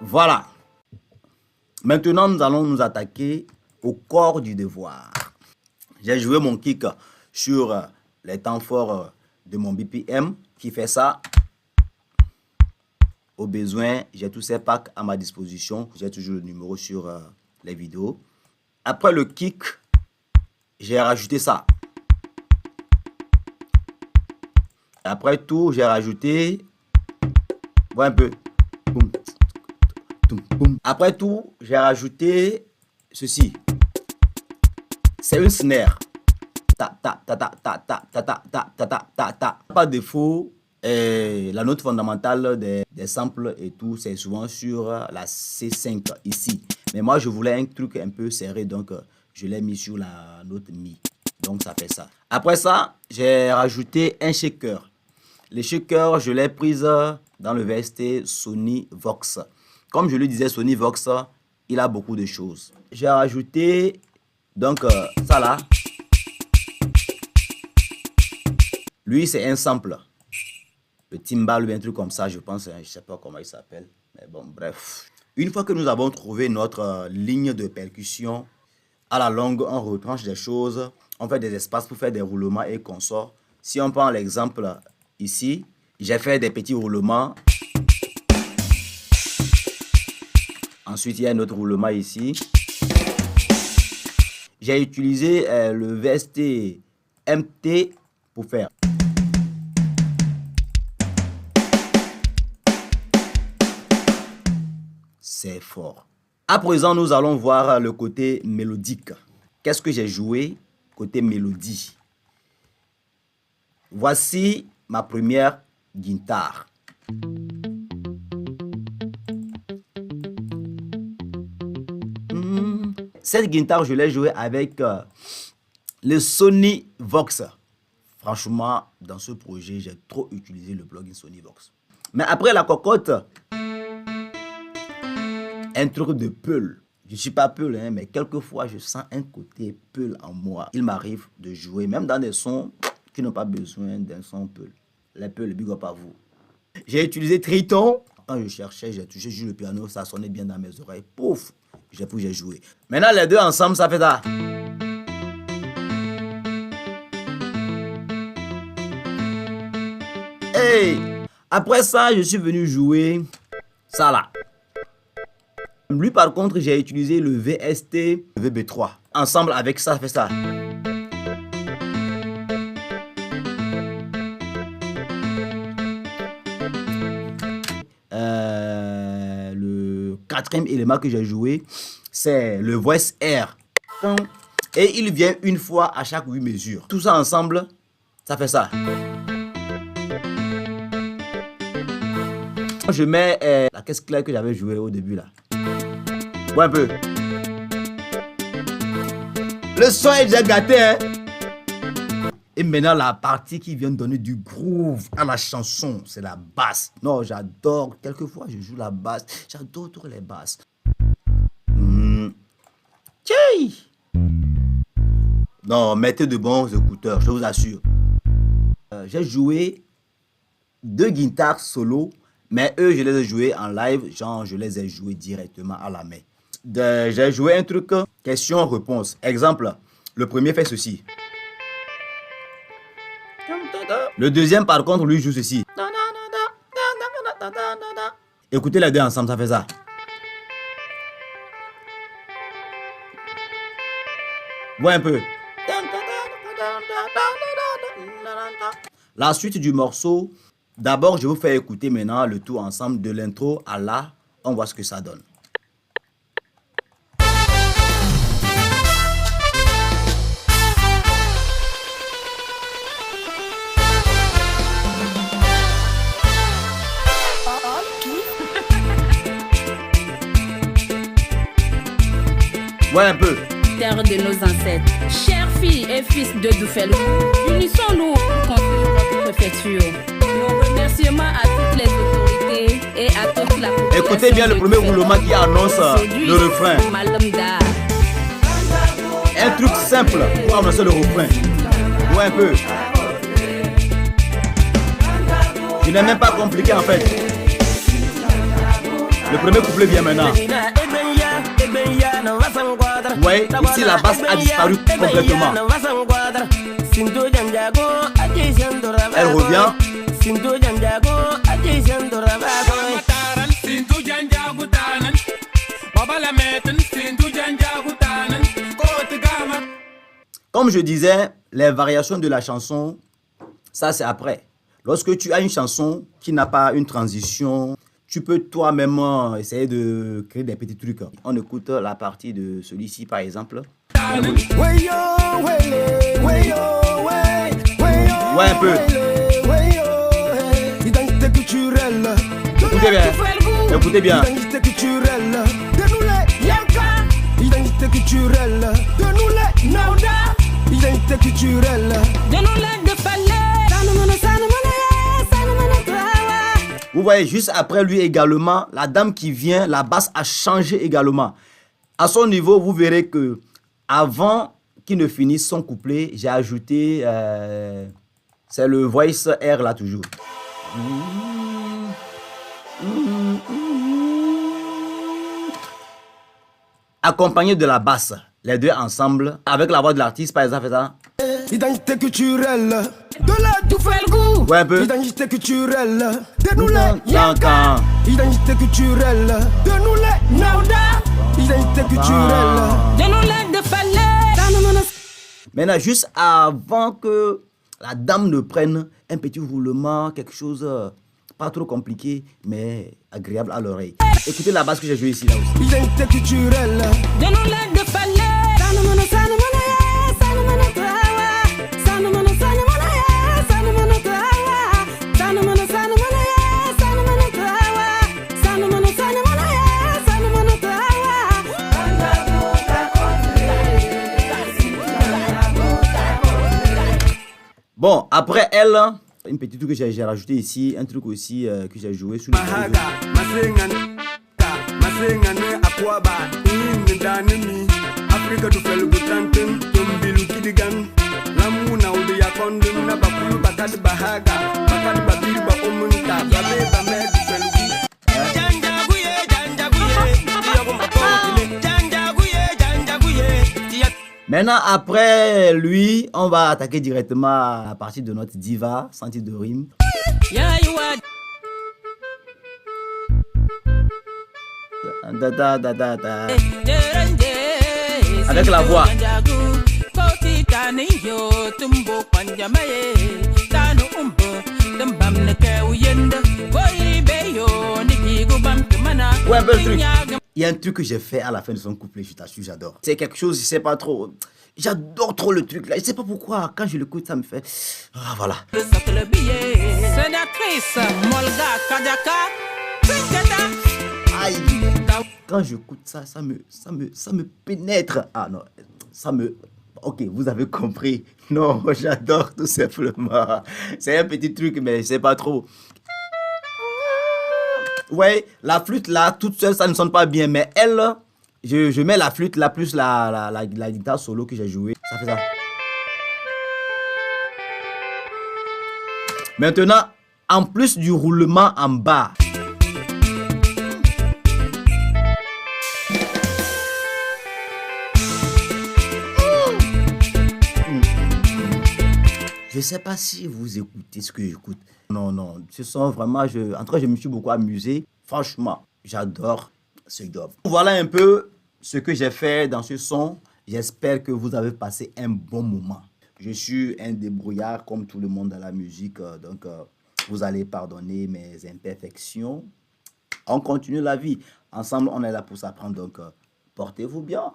Voilà. Maintenant, nous allons nous attaquer au corps du devoir. J'ai joué mon kick sur les temps forts de mon BPM qui fait ça. Au besoin, j'ai tous ces packs à ma disposition. J'ai toujours le numéro sur les vidéos. Après le kick, j'ai rajouté ça. Après tout, j'ai rajouté... Voilà un peu. Boum. Boum. Après tout, j'ai rajouté ceci. C'est une snare. Ta ta ta ta ta ta ta ta ta ta ta ta ta. Par défaut, la note fondamentale des samples et tout, c'est souvent sur la C5 ici. Mais moi, je voulais un truc un peu serré, donc je l'ai mis sur la note Mi. Donc ça fait ça. Après ça, j'ai rajouté un shaker. Les shakers, je l'ai prise dans le VST Sony Vox. Comme je le disais, Sony Vox, il a beaucoup de choses. J'ai rajouté donc ça là. Lui, c'est un sample. Le timbal ou un truc comme ça, je pense. Je ne sais pas comment il s'appelle. Mais bon, bref. Une fois que nous avons trouvé notre ligne de percussion, à la longue, on retranche des choses. On fait des espaces pour faire des roulements et consorts. Si on prend l'exemple ici, j'ai fait des petits roulements. Ensuite, il y a un autre roulement ici. J'ai utilisé le VST MT pour faire. C'est fort. À présent, nous allons voir le côté mélodique. Qu'est-ce que j'ai joué côté mélodie? Voici ma première guitare. Cette guitare, je l'ai jouée avec le Sony Vox. Franchement, dans ce projet, j'ai trop utilisé le plugin Sony Vox. Mais après la cocotte, un truc de Peul. Je ne suis pas Peul, hein, mais quelquefois, je sens un côté Peul en moi. Il m'arrive de jouer, même dans des sons qui n'ont pas besoin d'un son Peul. Les Peul, big up à vous. J'ai utilisé Triton. Quand je cherchais, j'ai touché juste le piano, ça sonnait bien dans mes oreilles. Pouf! J'ai joué. Maintenant, les deux ensemble, ça fait ça. Hey! Après ça, je suis venu jouer ça là. Lui, par contre, j'ai utilisé le VST VB3. Ensemble avec ça, ça fait ça. Le quatrième élément que j'ai joué, c'est le Voice Air. Et il vient une fois à chaque 8 mesures. Tout ça ensemble, ça fait ça. Je mets la caisse claire que j'avais joué au début là. Ouais, un peu. Le son est déjà gâté, hein? Et maintenant, la partie qui vient donner du groove à la chanson, c'est la basse. Non, j'adore. Quelquefois, je joue la basse. J'adore toutes les basses. Non, mettez de bons écouteurs, je vous assure. J'ai joué 2 guitares solo, mais eux, je les ai joués en live. Genre, je les ai joués directement à la main. J'ai joué un truc, question-réponse. Exemple, le premier fait ceci. Le deuxième, par contre, lui joue ceci. Écoutez les deux ensemble, ça fait ça. Vois un peu. La suite du morceau, d'abord, je vous fais écouter maintenant le tout ensemble de l'intro à là. On voit ce que ça donne. Ouais, un peu. Terre de nos ancêtres, chers filles et fils de Doufel, unissons-nous pour construire notre préfecture. Nos remerciements à toutes les autorités et à toute la population. Écoutez bien le premier roulement qui annonce le refrain. Un truc simple pour annoncer le refrain. Ouais, un peu. Je n'ai même pas compliqué en fait. Le premier couplet vient maintenant. Ouais, ici la basse a disparu complètement. Elle revient. Comme je disais, les variations de la chanson, ça c'est après. Lorsque tu as une chanson qui n'a pas une transition, tu peux toi-même essayer de créer des petits trucs. On écoute la partie de celui-ci par exemple. Ouais, un peu. Écoutez bien. Écoutez bien. Vous voyez, juste après lui également, la dame qui vient, la basse a changé également. À son niveau, vous verrez que avant qu'il ne finisse son couplet, j'ai ajouté, c'est le voice R là toujours. Accompagné de la basse, les deux ensemble, avec la voix de l'artiste, par exemple, ça. Identité culturelle de la Doufelgou. Ouais, un peu. Identité culturelle de nous les Yanka. Identité culturelle de nous les Nauda. Identité culturelle de nous les Defalé. Maintenant, juste avant que la dame ne prenne un petit roulement, quelque chose pas trop compliqué, mais agréable à l'oreille. Écoutez la basse que j'ai jouée ici, là aussi. Identité culturelle de nous les Defalé. Bon, après elle, une petite truc que j'ai rajouté ici, un truc aussi que j'ai joué sur le Maintenant, après lui, on va attaquer directement à la partie de notre diva, sans titre de rime. Avec la voix. Ouais, un peu le truc. Il y a un truc que j'ai fait à la fin de son couplet, je t'assure, j'adore. C'est quelque chose, je sais pas trop. J'adore trop le truc là. Je sais pas pourquoi. Quand je l'écoute, ça me fait. Ah, voilà. Aïe. Quand j'écoute ça, ça me pénètre. Ah non, ça me. Ok, vous avez compris. Non, j'adore tout simplement. C'est un petit truc, mais je sais pas trop. Ouais, la flûte là, toute seule, ça ne sonne pas bien. Mais elle, je mets la flûte là, plus la guitare solo que j'ai joué. Ça fait ça. Maintenant, en plus du roulement en bas. Je sais pas si vous écoutez ce que j'écoute. Non, non, ce sont vraiment... En tout cas, je me suis beaucoup amusé. Franchement, j'adore ce job. Voilà un peu ce que j'ai fait dans ce son. J'espère que vous avez passé un bon moment. Je suis un débrouillard comme tout le monde dans la musique. Donc, vous allez pardonner mes imperfections. On continue la vie. Ensemble, on est là pour s'apprendre. Donc, portez-vous bien.